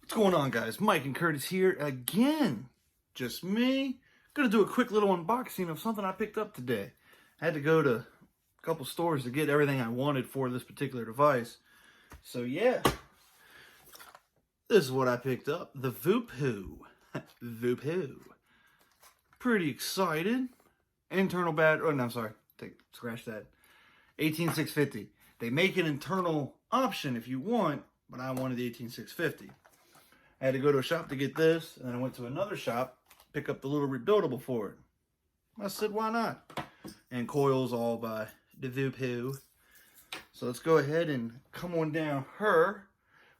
What's going on, guys? Mike and Curtis here again. Just me. Gonna do a quick little unboxing of something I picked up today. I had to go to a couple stores to get everything I wanted for this particular device. So yeah, this is what I picked up. The Voopoo. Voopoo. Pretty excited. Internal battery. Oh, no, I'm sorry. Scratch that. 18650. They make an internal option if you want, but I wanted the 18650. I had to go to a shop to get this, and then I went to another shop, pick up the little rebuildable for it. I said, why not? And coils all by the Voopoo. So let's go ahead and come on down her.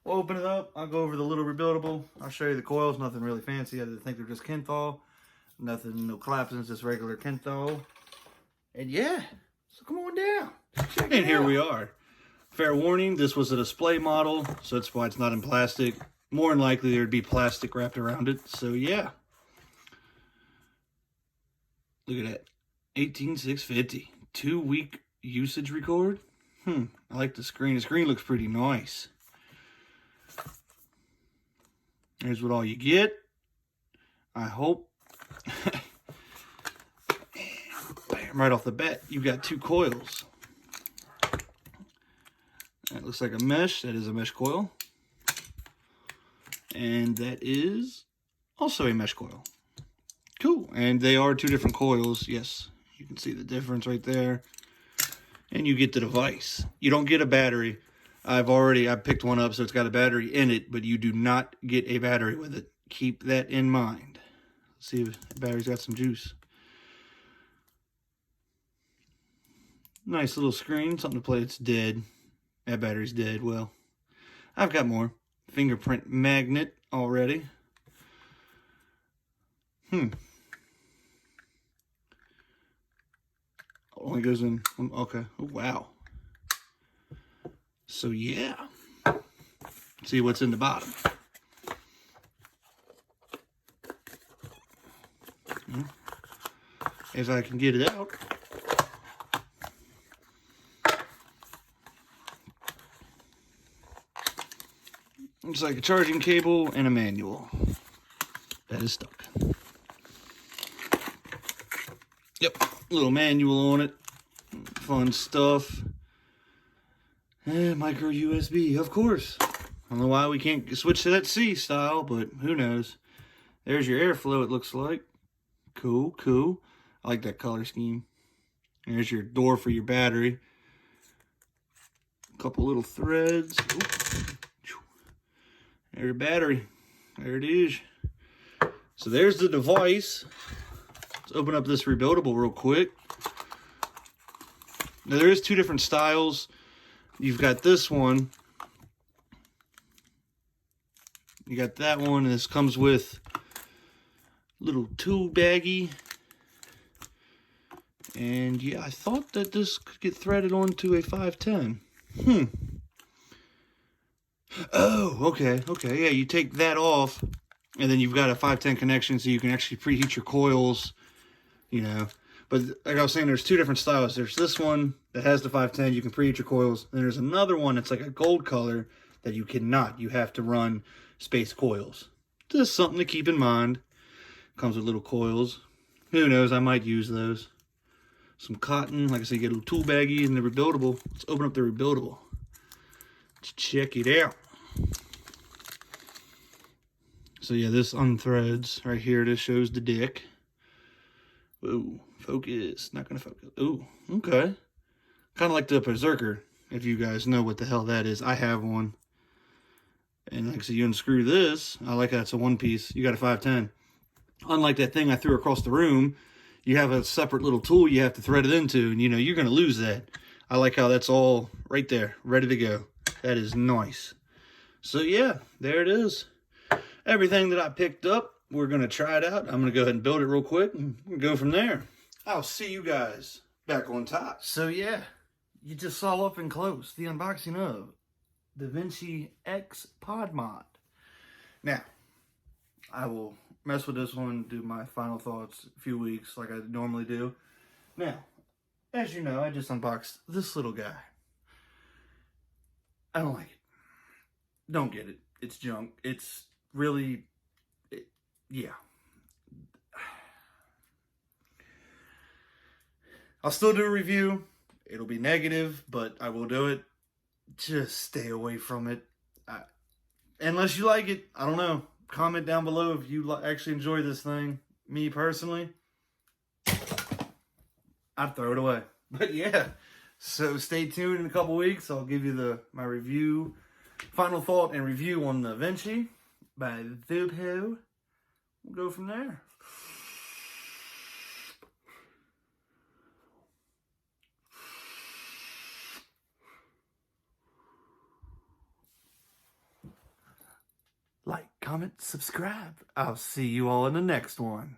We'll open it up. I'll go over the little rebuildable. I'll show you the coils. Nothing really fancy. I think they're just Kenthal. Nothing, no collapsing, just regular Kenthal. And yeah, so come on down. Check it out. Here we are. Fair warning, this was a display model, so that's why it's not in plastic. More than likely there'd be plastic wrapped around it. So yeah. Look at that. 18650. 2-week usage record. I like the screen. The screen looks pretty nice. Here's what all you get. I hope. Bam, right off the bat, you got 2 coils. That looks like a mesh. That is a mesh coil. And that is also a mesh coil. Cool. And they are 2 different coils. Yes, you can see the difference right there. And you get the device. You don't get a battery. I picked one up, so it's got a battery in it, but you do not get a battery with it. Keep that in mind. Let's see if the battery's got some juice. Nice little screen, something to play. It's dead. That battery's dead. Well, I've got more. Fingerprint magnet already. Only goes in. Okay. Oh, wow. So yeah. See what's in the bottom. If I can get it out. Looks like a charging cable and a manual. That is stuck. Yep, little manual on it. Fun stuff. And micro USB, of course. I don't know why we can't switch to that C style, but who knows. There's your airflow, it looks like. Cool, cool. I like that color scheme. There's your door for your battery. A couple little threads. There's your battery. There it is. So there's the device. Let's open up this rebuildable real quick. Now there is 2 different styles. You've got this one. You got that one, and this comes with little tool baggie. And yeah, I thought that this could get threaded onto a 510. Oh, okay. Yeah, you take that off, and then you've got a 510 connection, so you can actually preheat your coils, you know. But like I was saying, there's 2 different styles. There's this one that has the 510, you can preheat your coils. And there's another one that's like a gold color that you cannot. You have to run space coils. Just something to keep in mind. Comes with little coils. Who knows, I might use those. Some cotton. Like I said, you get a little tool baggie and the rebuildable. Let's open up the rebuildable. Let's check it out. So yeah, this unthreads right here. This shows the dick. Ooh, focus. Not gonna focus. Ooh, okay. Kind of like the Berserker, if you guys know what the hell that is. I have one. And like I said, you unscrew this. I like that it's a 1-piece. You got a 510. Unlike that thing I threw across the room, you have a separate little tool you have to thread it into, and you know, you're gonna lose that. I like how that's all right there, ready to go. That is nice. So yeah, there it is. Everything that I picked up, we're going to try it out. I'm going to go ahead and build it real quick and go from there. I'll see you guys back on top. So yeah, you just saw up and close the unboxing of the Vinci X Pod Mod. Now, I will mess with this one, do my final thoughts a few weeks like I normally do. Now, as you know, I just unboxed this little guy. I don't like it. Don't get it. It's junk. It's really, yeah. I'll still do a review. It'll be negative, but I will do it. Just stay away from it. Unless you like it. I don't know. Comment down below if you actually enjoy this thing. Me personally, I'd throw it away. But yeah. So stay tuned in a couple weeks. I'll give you my review, final thought and review on the Vinci by Voopoo. We'll go from there. Like, comment, subscribe. I'll see you all in the next one.